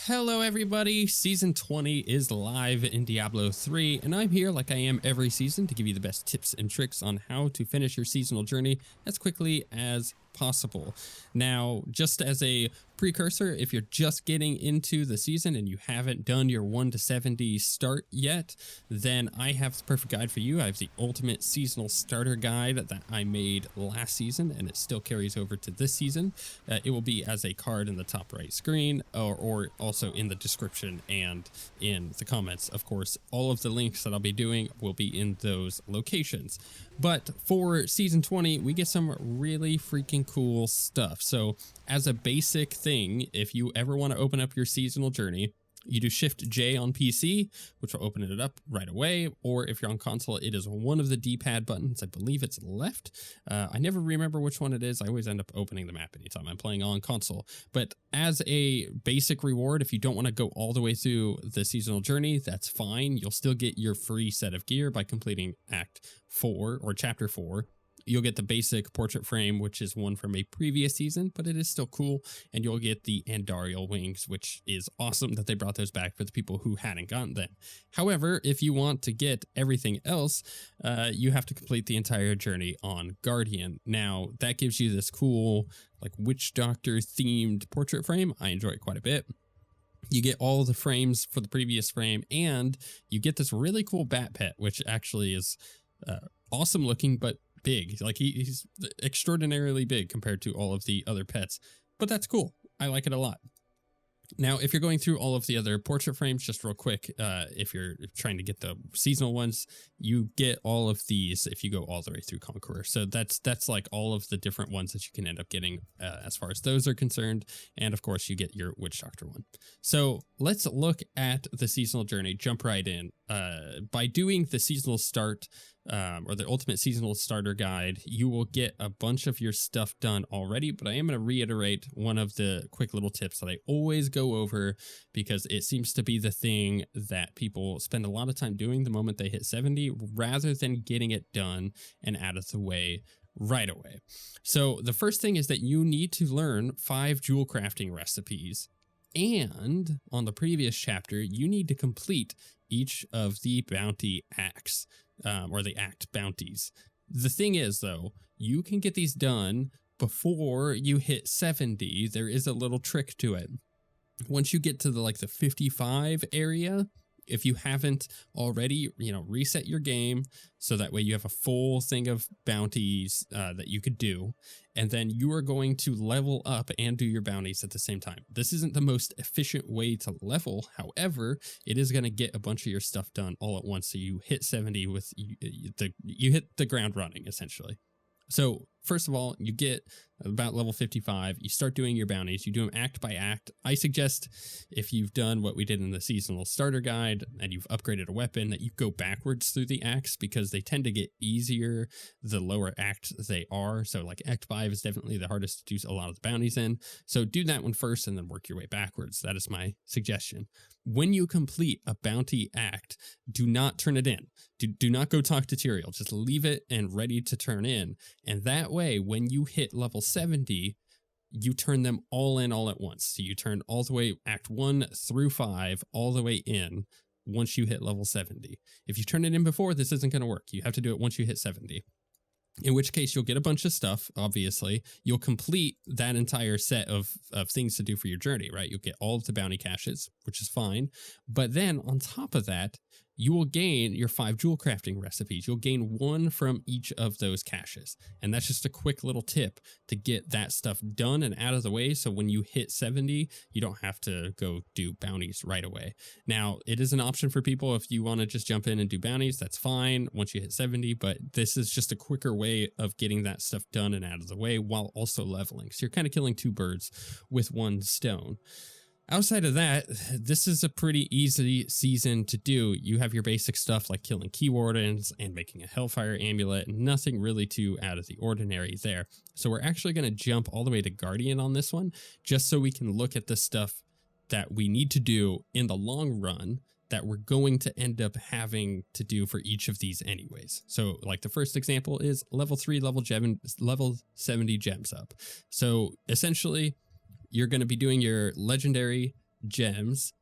Hello everybody, Season 20 is live in Diablo 3, and I'm here like I am every season to give you the best tips and tricks on how to finish your seasonal journey as quickly as possible. Now, just as a precursor, if you're just getting into the season and you haven't done your 1 to 70 start yet, then I have the perfect guide for you. I have the ultimate seasonal starter guide that I made last season, and it still carries over to this season. It will be as a card in the top right screen, or also in the description and in the comments. Of course, all of the links that I'll be doing will be in those locations. But for Season 20, we get some really freaking cool stuff. So as a basic thing, if you ever want to open up your seasonal journey, you do Shift J on PC, which will open it up right away. Or if you're on console, it is one of the D-pad buttons. I believe it's left. I never remember which one it is. I always end up opening the map anytime I'm playing on console. But as a basic reward, if you don't want to go all the way through the seasonal journey, that's fine. You'll still get your free set of gear by completing Act 4 or Chapter 4. You'll get the basic portrait frame, which is one from a previous season, but it is still cool. And you'll get the Andariel wings, which is awesome that they brought those back for the people who hadn't gotten them. However, if you want to get everything else, you have to complete the entire journey on Guardian. Now, that gives you this cool, like, witch doctor themed portrait frame. I enjoy it quite a bit. You get all the frames for the previous frame, and you get this really cool bat pet, which actually is awesome looking, but big. Like he's extraordinarily big compared to all of the other pets, but that's cool. I like it a lot. Now, if you're going through all of the other portrait frames, just real quick, if you're trying to get the seasonal ones, you get all of these if you go all the way through Conqueror. So that's like all of the different ones that you can end up getting as far as those are concerned. And of course, you get your Witch Doctor one. So let's look at the seasonal journey, jump right in. By doing the seasonal start, or the ultimate seasonal starter guide, you will get a bunch of your stuff done already, but I am going to reiterate one of the quick little tips that I always go over because it seems to be the thing that people spend a lot of time doing the moment they hit 70 rather than getting it done and out of the way right away. So the first thing is that you need to learn 5 jewel crafting recipes, and on the previous chapter, you need to complete each of the bounty acts. Or the act bounties. The thing is, though, you can get these done before you hit 70. There is a little trick to it. Once you get to the 55 area, if you haven't already, reset your game so that way you have a full thing of bounties that you could do, and then you are going to level up and do your bounties at the same time. This isn't the most efficient way to level. However, it is going to get a bunch of your stuff done all at once. So you hit 70 with you hit the ground running essentially. So first of all, you get about level 55, you start doing your bounties, you do them act by act. I suggest if you've done what we did in the seasonal starter guide and you've upgraded a weapon, that you go backwards through the acts because they tend to get easier the lower act they are. So like Act 5 is definitely the hardest to do a lot of the bounties in. So do that one first and then work your way backwards. That is my suggestion. When you complete a bounty act, do not turn it in. Do not go talk to Tyrael. Just leave it and ready to turn in. And that way, when you hit level 70, you turn them all in all at once. So you turn all the way Act 1 through 5 all the way in once you hit level 70. If you turn it in before, this isn't going to work. You have to do it once you hit 70. In which case, you'll get a bunch of stuff, obviously. You'll complete that entire set of things to do for your journey, right? You'll get all of the bounty caches, which is fine. But then on top of that, you will gain your 5 jewel crafting recipes. You'll gain 1 from each of those caches. And that's just a quick little tip to get that stuff done and out of the way. So when you hit 70, you don't have to go do bounties right away. Now, it is an option for people if you want to just jump in and do bounties, that's fine once you hit 70. But this is just a quicker way of getting that stuff done and out of the way while also leveling. So you're kind of killing 2 birds with 1 stone. Outside of that, this is a pretty easy season to do. You have your basic stuff like killing key wardens and making a hellfire amulet. Nothing really too out of the ordinary there. So we're actually going to jump all the way to Guardian on this one, just so we can look at the stuff that we need to do in the long run that we're going to end up having to do for each of these anyways. So like the first example is level 70 gems up. So essentially you're going to be doing your legendary gems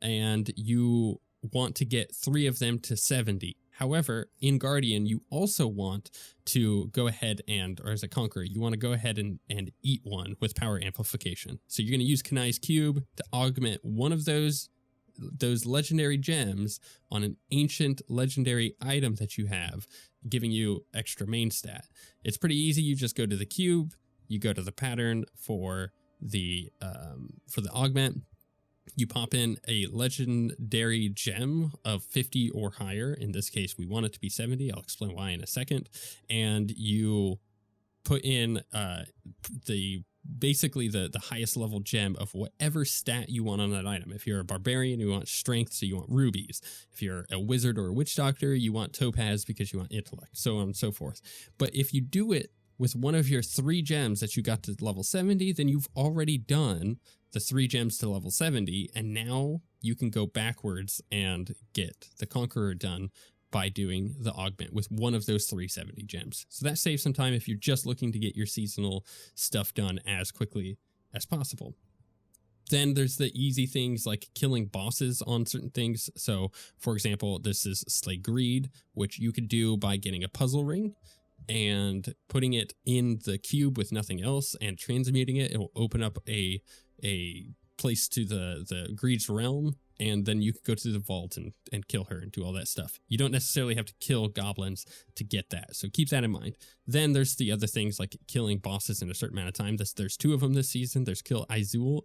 and you want to get 3 of them to 70. However, in Guardian, you also want to go ahead and, or as a Conqueror, you want to go ahead and eat one with power amplification. So you're going to use Kanai's Cube to augment one of those legendary gems on an ancient legendary item that you have, giving you extra main stat. It's pretty easy. You just go to the cube, you go to the pattern for the augment. You pop in a legendary gem of 50 or higher. In this case, we want it to be 70. I'll explain why in a second. And you put in basically the highest level gem of whatever stat you want on that item. If you're a barbarian, you want strength, so you want rubies. If you're a wizard or a witch doctor, you want topaz because you want intellect, so on and so forth. But if you do it with one of your 3 gems that you got to level 70, then you've already done the 3 gems to level 70, and now you can go backwards and get the Conqueror done by doing the augment with one of those 370 gems. So that saves some time if you're just looking to get your seasonal stuff done as quickly as possible. Then there's the easy things like killing bosses on certain things. So for example, this is Slay Greed, which you could do by getting a puzzle ring and putting it in the cube with nothing else and transmuting it. It will open up a place to the Greed's realm, and then you can go to the vault and kill her and do all that stuff. You don't necessarily have to kill goblins to get that, so keep that in mind. Then there's the other things like killing bosses in a certain amount of time. There's 2 of them this season. There's Kill Izul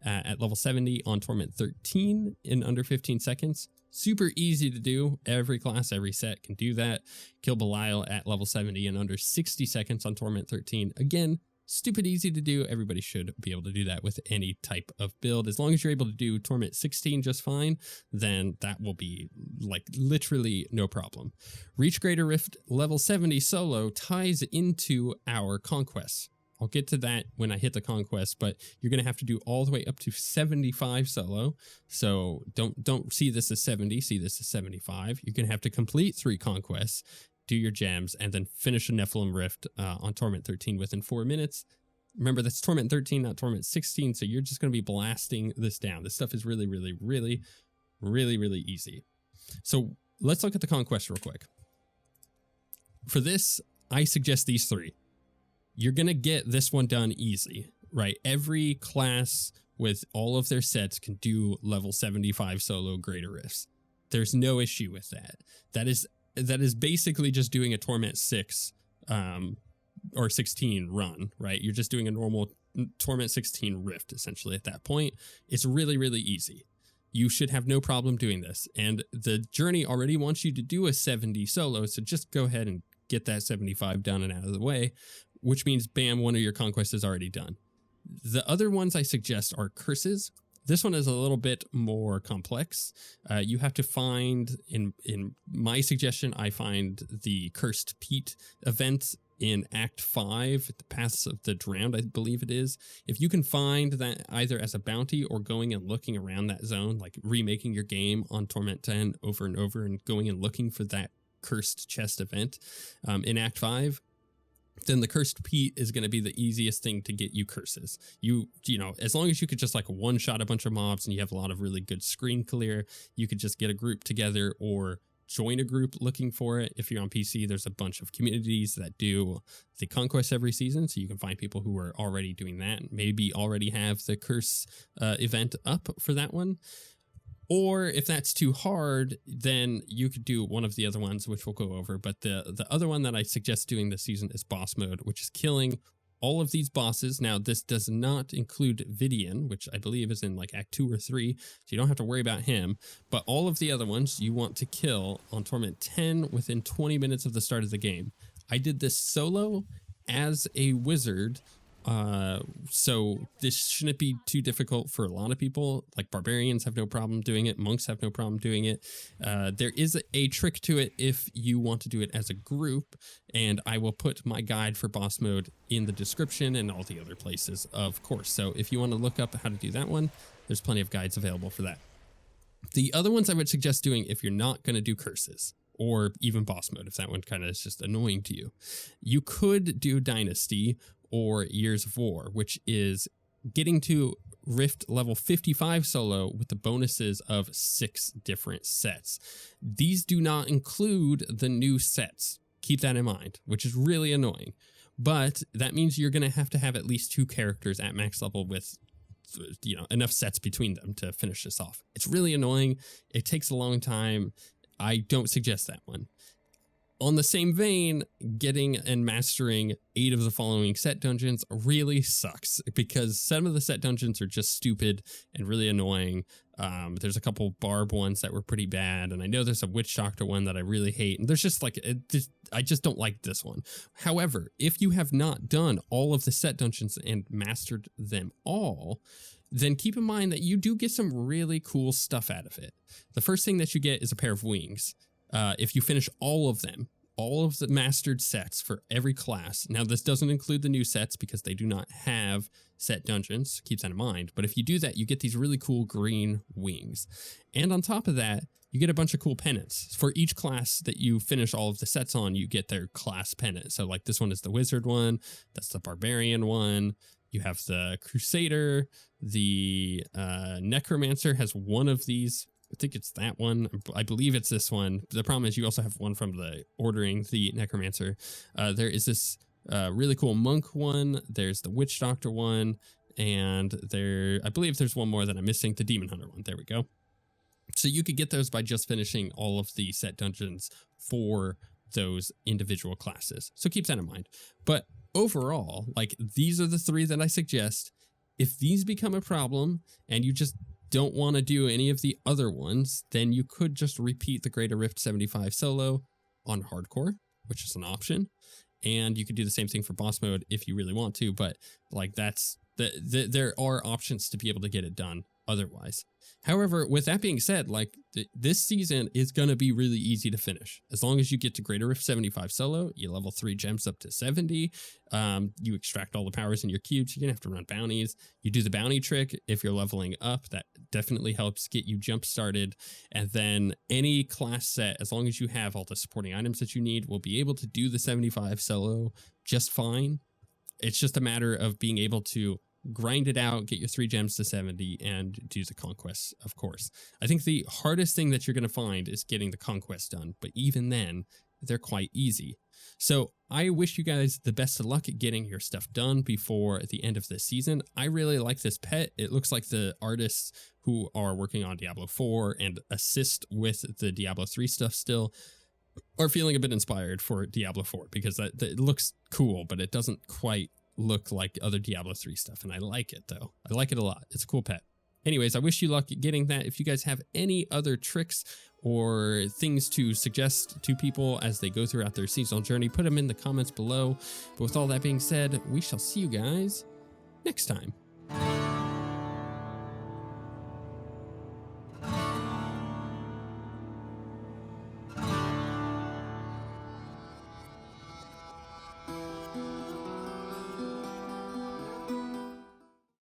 at level 70 on Torment 13 in under 15 seconds. Super easy to do. Every class, every set can do that. Kill Belial at level 70 in under 60 seconds on Torment 13. Again, stupid easy to do. Everybody should be able to do that with any type of build. As long as you're able to do Torment 16 just fine, then that will be like literally no problem. Reach Greater Rift level 70 solo ties into our Conquests. I'll get to that when I hit the Conquest, but you're going to have to do all the way up to 75 solo. So don't see this as 70, see this as 75. You're going to have to complete 3 Conquests, do your gems, and then finish a Nephilim Rift on Torment 13 within 4 minutes. Remember, that's Torment 13, not Torment 16, so you're just going to be blasting this down. This stuff is really, really, really, really, really easy. So let's look at the Conquest real quick. For this, I suggest these 3. You're going to get this one done easy, right? Every class with all of their sets can do level 75 solo Greater Rifts. There's no issue with that. That is basically just doing a Torment 6 or 16 run, right? You're just doing a normal Torment 16 Rift, essentially, at that point. It's really, really easy. You should have no problem doing this. And the journey already wants you to do a 70 solo, so just go ahead and get that 75 done and out of the way, which means, bam, one of your conquests is already done. The other ones I suggest are curses. This one is a little bit more complex. You have to find, in my suggestion, I find the Cursed Peat event in Act 5, the Paths of the Drowned, I believe it is. If you can find that either as a bounty or going and looking around that zone, like remaking your game on Torment 10 over and over and going and looking for that Cursed Chest event in Act 5, then the Cursed Peat is going to be the easiest thing to get you curses. You know, as long as you could just like one-shot a bunch of mobs and you have a lot of really good screen clear, you could just get a group together or join a group looking for it. If you're on PC, there's a bunch of communities that do the Conquest every season, so you can find people who are already doing that, maybe already have the Curse event up for that one. Or if that's too hard, then you could do one of the other ones, which we'll go over. But the other one that I suggest doing this season is Boss Mode, which is killing all of these bosses. Now, this does not include Vidian, which I believe is in like Act 2 or 3, so you don't have to worry about him. But all of the other ones you want to kill on Torment 10 within 20 minutes of the start of the game. I did this solo as a wizard, so this shouldn't be too difficult for a lot of people. Like barbarians have no problem doing it, monks have no problem doing it. There is a trick to it if you want to do it as a group, and I will put my guide for boss mode in the description and all the other places, of course. So if you want to look up how to do that one, there's plenty of guides available for that. The other ones I would suggest doing if you're not going to do curses, or even boss mode, if that one kind of is just annoying to you. You could do Dynasty or Years of War, which is getting to Rift level 55 solo with the bonuses of 6 different sets. These do not include the new sets. Keep that in mind, which is really annoying. But that means you're going to have at least 2 characters at max level with, you know, enough sets between them to finish this off. It's really annoying. It takes a long time. I don't suggest that one. On the same vein, getting and mastering 8 of the following set dungeons really sucks because some of the set dungeons are just stupid and really annoying. There's a couple barb ones that were pretty bad, and I know there's a witch doctor one that I really hate, and there's just like, I just don't like this one. However, if you have not done all of the set dungeons and mastered them all, then keep in mind that you do get some really cool stuff out of it. The first thing that you get is a pair of wings. If you finish all of them, all of the mastered sets for every class. Now, this doesn't include the new sets because they do not have set dungeons. Keep that in mind. But if you do that, you get these really cool green wings. And on top of that, you get a bunch of cool pennants. For each class that you finish all of the sets on, you get their class pennant. So like this one is the wizard one. That's the barbarian one. You have the crusader. The necromancer has one of these. I think it's that one. I believe it's this one. The problem is you also have one from the ordering the necromancer. There is this really cool monk one. There's the witch doctor one. And I believe there's one more that I'm missing. The demon hunter one. There we go. So you could get those by just finishing all of the set dungeons for those individual classes. So keep that in mind. But overall, like, these are the 3 that I suggest. If these become a problem and you just don't want to do any of the other ones, then you could just repeat the Greater Rift 75 solo on hardcore, which is an option. And you could do the same thing for boss mode if you really want to, but like there are options to be able to get it done otherwise. However, with that being said, like this season is going to be really easy to finish. As long as you get to Greater Rift 75 solo, you level 3 gems up to 70, you extract all the powers in your cubes, you're going to have to run bounties. You do the bounty trick if you're leveling up. That definitely helps get you jump started. And then any class set, as long as you have all the supporting items that you need, will be able to do the 75 solo just fine. It's just a matter of being able to grind it out, get your 3 gems to 70, and do the conquests, of course. I think the hardest thing that you're going to find is getting the conquest done, but even then, they're quite easy. So I wish you guys the best of luck at getting your stuff done before the end of this season. I really like this pet. It looks like the artists who are working on Diablo 4 and assist with the Diablo 3 stuff still are feeling a bit inspired for Diablo 4 because it looks cool, but it doesn't quite look like other Diablo 3 stuff, and I like it though. I like it a lot. It's a cool pet. Anyways, I wish you luck at getting that. If you guys have any other tricks or things to suggest to people as they go throughout their seasonal journey, put them in the comments below. But with all that being said, we shall see you guys next time.